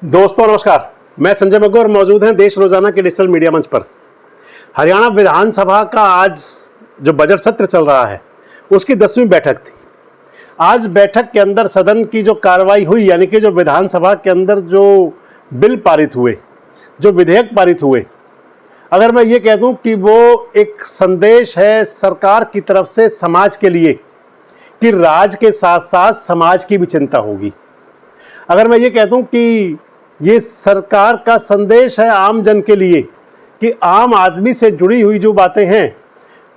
दोस्तों नमस्कार, मैं संजय मग्गू और मौजूद हैं देश रोजाना के डिजिटल मीडिया मंच पर। हरियाणा विधानसभा का आज जो बजट सत्र चल रहा है उसकी 10वीं बैठक थी। आज बैठक के अंदर सदन की जो कार्रवाई हुई, यानी कि जो विधानसभा के अंदर जो बिल पारित हुए, जो विधेयक पारित हुए, अगर मैं ये कह दूं कि वो एक संदेश है सरकार की तरफ से समाज के लिए कि राज्य के साथ साथ समाज की भी चिंता होगी। अगर मैं ये कह दूं कि ये सरकार का संदेश है आम जन के लिए कि आम आदमी से जुड़ी हुई जो बातें हैं,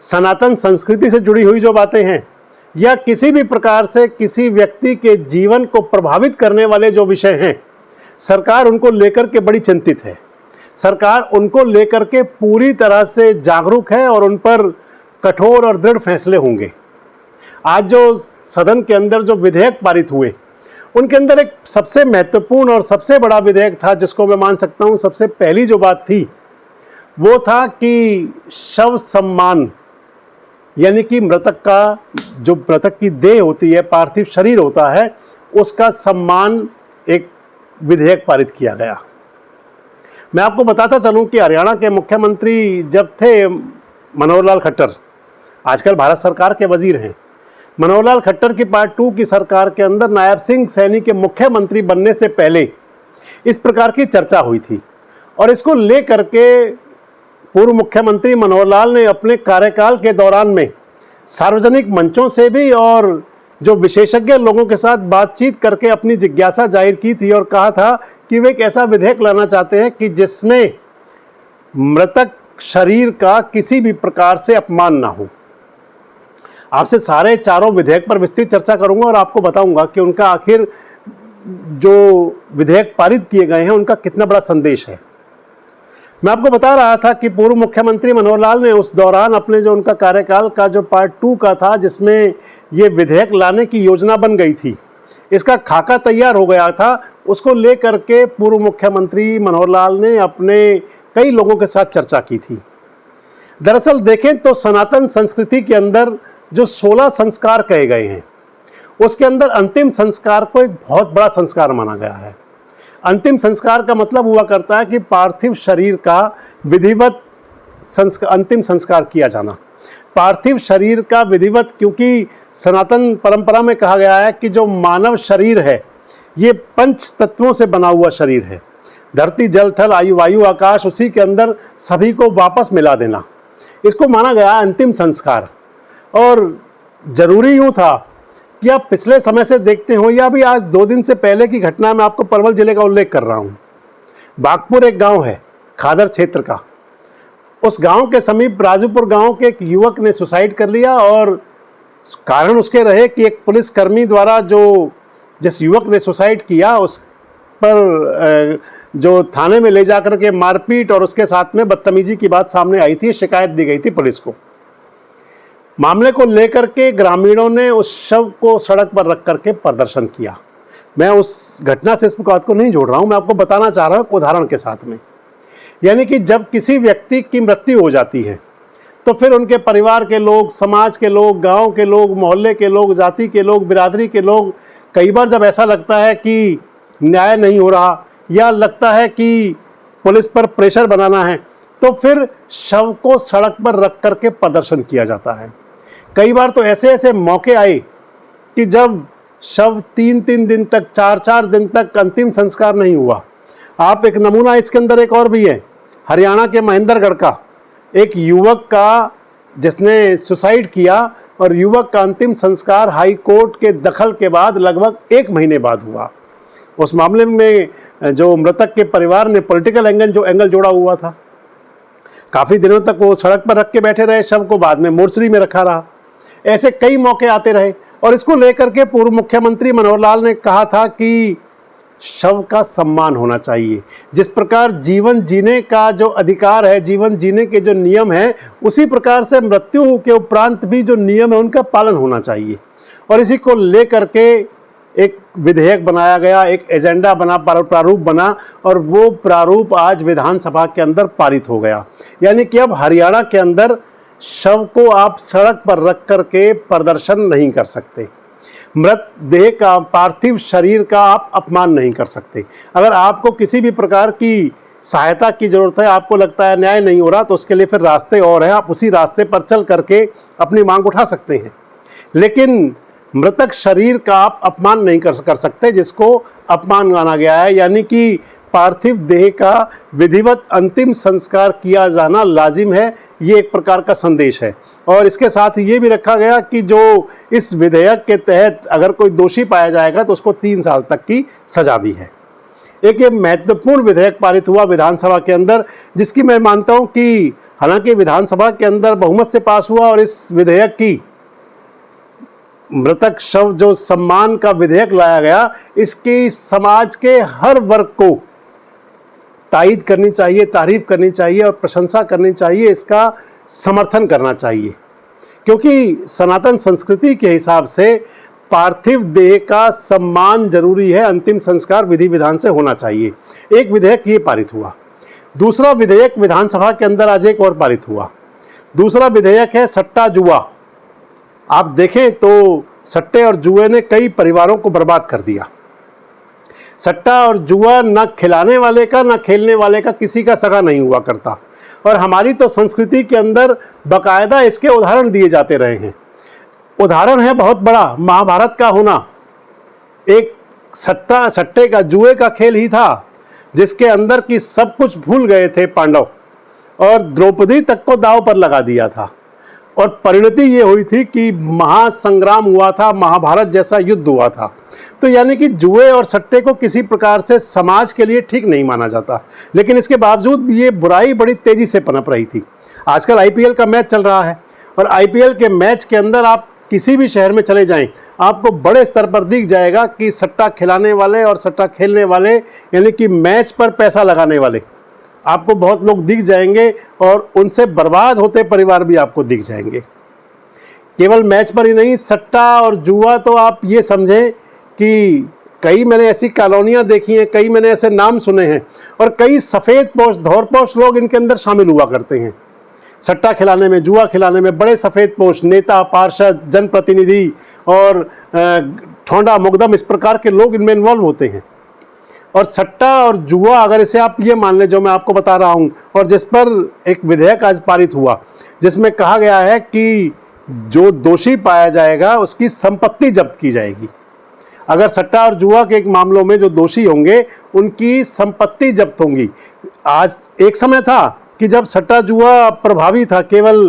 सनातन संस्कृति से जुड़ी हुई जो बातें हैं, या किसी भी प्रकार से किसी व्यक्ति के जीवन को प्रभावित करने वाले जो विषय हैं, सरकार उनको लेकर के बड़ी चिंतित है। सरकार उनको लेकर के पूरी तरह से जागरूक है और उन पर कठोर और दृढ़ फैसले होंगे। आज जो सदन के अंदर जो विधेयक पारित हुए, उनके अंदर एक सबसे महत्वपूर्ण और सबसे बड़ा विधेयक था, जिसको मैं मान सकता हूं सबसे पहली जो बात थी वो था कि शव सम्मान, यानी कि मृतक की देह होती है, पार्थिव शरीर होता है, उसका सम्मान एक विधेयक पारित किया गया। मैं आपको बताता चलूं कि हरियाणा के मुख्यमंत्री जब थे मनोहर लाल खट्टर, आजकल भारत सरकार के वजीर हैं, मनोहर लाल खट्टर की पार्ट 2 की सरकार के अंदर नायब सिंह सैनी के मुख्यमंत्री बनने से पहले इस प्रकार की चर्चा हुई थी और इसको लेकर के पूर्व मुख्यमंत्री मनोहर लाल ने अपने कार्यकाल के दौरान में सार्वजनिक मंचों से भी और जो विशेषज्ञ लोगों के साथ बातचीत करके अपनी जिज्ञासा जाहिर की थी और कहा था कि वे एक ऐसा विधेयक लाना चाहते हैं कि जिसमें मृतक शरीर का किसी भी प्रकार से अपमान ना हो। आपसे सारे चारों विधेयक पर विस्तृत चर्चा करूंगा और आपको बताऊंगा कि उनका आखिर जो विधेयक पारित किए गए हैं उनका कितना बड़ा संदेश है। मैं आपको बता रहा था कि पूर्व मुख्यमंत्री मनोहर लाल ने उस दौरान अपने जो उनका कार्यकाल का जो पार्ट 2 का था, जिसमें ये विधेयक लाने की योजना बन गई थी, इसका खाका तैयार हो गया था, उसको लेकर के पूर्व मुख्यमंत्री मनोहर लाल ने अपने कई लोगों के साथ चर्चा की थी। दरअसल देखें तो सनातन संस्कृति के अंदर जो 16 संस्कार कहे गए हैं, उसके अंदर अंतिम संस्कार को एक बहुत बड़ा संस्कार माना गया है। अंतिम संस्कार का मतलब हुआ करता है कि पार्थिव शरीर का विधिवत अंतिम संस्कार किया जाना। पार्थिव शरीर का विधिवत, क्योंकि सनातन परंपरा में कहा गया है कि जो मानव शरीर है ये 5 तत्वों से बना हुआ शरीर है। धरती, जल, थल, आयु, वायु, आकाश, उसी के अंदर सभी को वापस मिला देना, इसको माना गया अंतिम संस्कार। और ज़रूरी यूँ था कि आप पिछले समय से देखते हो, या भी आज 2 दिन से पहले की घटना में आपको पलवल जिले का उल्लेख कर रहा हूँ। बागपुर एक गांव है खादर क्षेत्र का, उस गांव के समीप राजूपुर गांव के एक युवक ने सुसाइड कर लिया और कारण उसके रहे कि एक पुलिसकर्मी द्वारा जिस युवक ने सुसाइड किया उस पर जो थाने में ले जाकर के मारपीट और उसके साथ में बदतमीजी की बात सामने आई थी, शिकायत दी गई थी पुलिस को। मामले को लेकर के ग्रामीणों ने उस शव को सड़क पर रख करके प्रदर्शन किया। मैं उस घटना से इस बात को नहीं जोड़ रहा हूं, मैं आपको बताना चाह रहा हूं उदाहरण के साथ में। यानी कि जब किसी व्यक्ति की मृत्यु हो जाती है तो फिर उनके परिवार के लोग, समाज के लोग, गांव के लोग, मोहल्ले के लोग, जाति के लोग, बिरादरी के लोग, कई बार जब ऐसा लगता है कि न्याय नहीं हो रहा या लगता है कि पुलिस पर प्रेशर बनाना है, तो फिर शव को सड़क पर रख करके प्रदर्शन किया जाता है। कई बार तो ऐसे ऐसे मौके आए कि जब शव 3-3 दिन तक, 4-4 दिन तक अंतिम संस्कार नहीं हुआ। आप एक नमूना इसके अंदर एक और भी है, हरियाणा के महेंद्रगढ़ का एक युवक का जिसने सुसाइड किया और युवक का अंतिम संस्कार हाई कोर्ट के दखल के बाद लगभग 1 महीने बाद हुआ। उस मामले में जो मृतक के परिवार ने पॉलिटिकल एंगल जोड़ा हुआ था। काफ़ी दिनों तक वो सड़क पर रख के बैठे रहे शव को, बाद में मोर्चरी में रखा रहा। ऐसे कई मौके आते रहे और इसको लेकर के पूर्व मुख्यमंत्री मनोहर लाल ने कहा था कि शव का सम्मान होना चाहिए। जिस प्रकार जीवन जीने का जो अधिकार है, जीवन जीने के जो नियम हैं, उसी प्रकार से मृत्यु के उपरांत भी जो नियम है उनका पालन होना चाहिए। और इसी को लेकर के एक विधेयक बनाया गया, एक एजेंडा बना, प्रारूप बना और वो प्रारूप आज विधानसभा के अंदर पारित हो गया। यानी कि अब हरियाणा के अंदर शव को आप सड़क पर रख करके प्रदर्शन नहीं कर सकते। मृत देह का, पार्थिव शरीर का आप अपमान नहीं कर सकते। अगर आपको किसी भी प्रकार की सहायता की ज़रूरत है, आपको लगता है न्याय नहीं हो रहा, तो उसके लिए फिर रास्ते और हैं, आप उसी रास्ते पर चल करके अपनी मांग उठा सकते हैं। लेकिन मृतक शरीर का आप अपमान नहीं कर सकते, जिसको अपमान माना गया है, यानी कि पार्थिव देह का विधिवत अंतिम संस्कार किया जाना लाजिम है। ये एक प्रकार का संदेश है। और इसके साथ ये भी रखा गया कि जो इस विधेयक के तहत अगर कोई दोषी पाया जाएगा तो उसको 3 साल तक की सजा भी है। एक ये महत्वपूर्ण विधेयक पारित हुआ विधानसभा के अंदर, जिसकी मैं मानता हूँ कि हालांकि विधानसभा के अंदर बहुमत से पास हुआ और इस विधेयक की मृतक शव जो सम्मान का विधेयक लाया गया, इसकी समाज के हर वर्ग को तायीद करनी चाहिए, तारीफ करनी चाहिए और प्रशंसा करनी चाहिए, इसका समर्थन करना चाहिए। क्योंकि सनातन संस्कृति के हिसाब से पार्थिव देह का सम्मान जरूरी है, अंतिम संस्कार विधि विधान से होना चाहिए। एक विधेयक ये पारित हुआ। दूसरा विधेयक विधानसभा के अंदर आज एक और पारित हुआ। दूसरा विधेयक है सट्टा जुआ। आप देखें तो सट्टे और जुए ने कई परिवारों को बर्बाद कर दिया। सट्टा और जुआ न खिलाने वाले का न खेलने वाले का किसी का सगा नहीं हुआ करता। और हमारी तो संस्कृति के अंदर बाकायदा इसके उदाहरण दिए जाते रहे हैं। उदाहरण है बहुत बड़ा, महाभारत का होना एक सट्टे का, जुए का खेल ही था, जिसके अंदर की सब कुछ भूल गए थे पांडव और द्रौपदी तक को दांव पर लगा दिया था। और परिणति ये हुई थी कि महासंग्राम हुआ था, महाभारत जैसा युद्ध हुआ था। तो यानी कि जुए और सट्टे को किसी प्रकार से समाज के लिए ठीक नहीं माना जाता, लेकिन इसके बावजूद ये बुराई बड़ी तेजी से पनप रही थी। आजकल आईपीएल का मैच चल रहा है और आईपीएल के मैच के अंदर आप किसी भी शहर में चले जाएं, आपको बड़े स्तर पर दिख जाएगा कि सट्टा खिलाने वाले और सट्टा खेलने वाले, यानी कि मैच पर पैसा लगाने वाले आपको बहुत लोग दिख जाएंगे और उनसे बर्बाद होते परिवार भी आपको दिख जाएंगे। केवल मैच पर ही नहीं, सट्टा और जुआ तो आप ये समझें कि कई मैंने ऐसी कॉलोनियां देखी हैं, कई मैंने ऐसे नाम सुने हैं और कई सफ़ेद पोश, धौरपोश लोग इनके अंदर शामिल हुआ करते हैं। सट्टा खिलाने में, जुआ खिलाने में बड़े सफ़ेद पोश नेता, पार्षद, जनप्रतिनिधि और ठोंडा मुकदम, इस प्रकार के लोग इनमें इन्वॉल्व होते हैं। और सट्टा और जुआ, अगर इसे आप ये मान लें जो मैं आपको बता रहा हूँ, और जिस पर एक विधेयक आज पारित हुआ जिसमें कहा गया है कि जो दोषी पाया जाएगा उसकी संपत्ति जब्त की जाएगी। अगर सट्टा और जुआ के एक मामलों में जो दोषी होंगे उनकी संपत्ति जब्त होंगी। आज एक समय था कि जब सट्टा जुआ प्रभावी था, केवल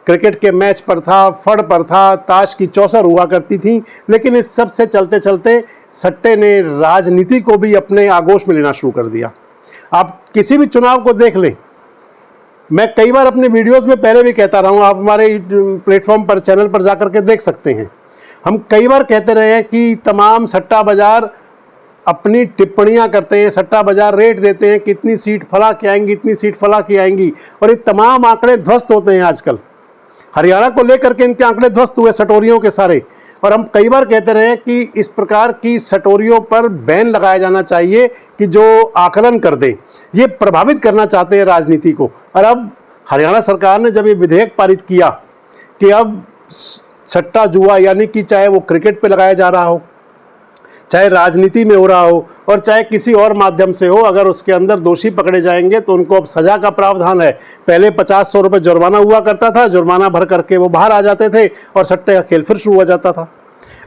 क्रिकेट के मैच पर था, फड़ पर था, ताश की चौसर हुआ करती थी, लेकिन इस सब से चलते चलते सट्टे ने राजनीति को भी अपने आगोश में लेना शुरू कर दिया। आप किसी भी चुनाव को देख लें, मैं कई बार अपने वीडियोस में पहले भी कहता रहा हूँ, आप हमारे प्लेटफॉर्म पर, चैनल पर जाकर के देख सकते हैं। हम कई बार कहते रहे हैं कि तमाम सट्टा बाजार अपनी टिप्पणियां करते हैं, सट्टा बाजार रेट देते हैं कि इतनी सीट फला की आएंगी, इतनी सीट फला की आएंगी, और ये तमाम आंकड़े ध्वस्त होते हैं। आजकल हरियाणा को लेकर के इनके आंकड़े ध्वस्त हुए सटोरियों के सारे। और हम कई बार कहते रहे कि इस प्रकार की सटोरियों पर बैन लगाया जाना चाहिए कि जो आकलन कर दें, ये प्रभावित करना चाहते हैं राजनीति को। और अब हरियाणा सरकार ने जब ये विधेयक पारित किया कि अब सट्टा जुआ, यानी कि चाहे वो क्रिकेट पे लगाया जा रहा हो, चाहे राजनीति में हो रहा हो और चाहे किसी और माध्यम से हो, अगर उसके अंदर दोषी पकड़े जाएंगे तो उनको अब सजा का प्रावधान है। पहले 50-100 रुपये जुर्माना हुआ करता था, जुर्माना भर करके वो बाहर आ जाते थे और सट्टे का खेल फिर शुरू हो जाता था।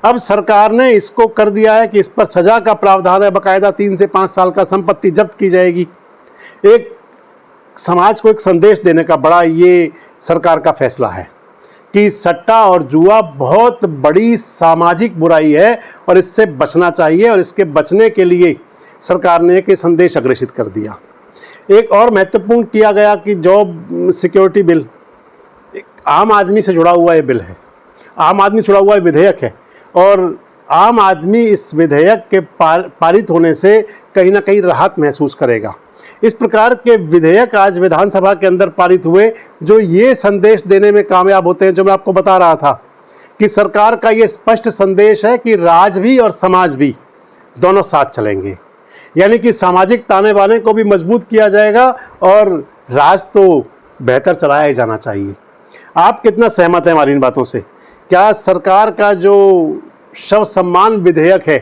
अब सरकार ने इसको कर दिया है कि इस पर सजा का प्रावधान है, बाकायदा 3 से 5 साल का संपत्ति जब्त की जाएगी। एक समाज को एक संदेश देने का बड़ा ये सरकार का फैसला है कि सट्टा और जुआ बहुत बड़ी सामाजिक बुराई है और इससे बचना चाहिए, और इसके बचने के लिए सरकार ने एक संदेश अग्रेषित कर दिया। एक और महत्वपूर्ण किया गया कि जॉब सिक्योरिटी बिल, एक आम आदमी से जुड़ा हुआ ये बिल है, आम आदमी से जुड़ा हुआ विधेयक है, और आम आदमी इस विधेयक के पारित होने से कहीं ना कहीं राहत महसूस करेगा। इस प्रकार के विधेयक आज विधानसभा के अंदर पारित हुए जो ये संदेश देने में कामयाब होते हैं, जो मैं आपको बता रहा था कि सरकार का ये स्पष्ट संदेश है कि राज भी और समाज भी दोनों साथ चलेंगे, यानी कि सामाजिक ताने बाने को भी मजबूत किया जाएगा और राज तो बेहतर चलाया ही जाना चाहिए। आप कितना सहमत हैं हमारी इन बातों से? क्या सरकार का जो शव सम्मान विधेयक है,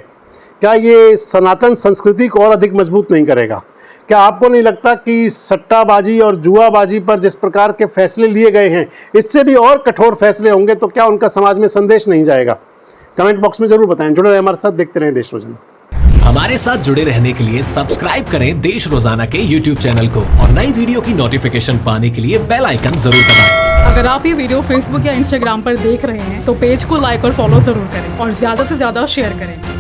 क्या ये सनातन संस्कृति को और अधिक मजबूत नहीं करेगा? क्या आपको नहीं लगता कि सट्टाबाजी और जुआबाजी पर जिस प्रकार के फैसले लिए गए हैं, इससे भी और कठोर फैसले होंगे तो क्या उनका समाज में संदेश नहीं जाएगा? कमेंट बॉक्स में जरूर बताएं। जुड़े रहें हमारे साथ, देखते रहें देश रोजाना। हमारे साथ जुड़े रहने के लिए सब्सक्राइब करें देश रोजाना के YouTube चैनल को और नई वीडियो की नोटिफिकेशन पाने के लिए बेल आइकन जरूर दबाएं। अगर आप ये वीडियो फेसबुक या इंस्टाग्राम पर देख रहे हैं तो पेज को लाइक और फॉलो जरूर करें और ज्यादा से ज्यादा शेयर करें।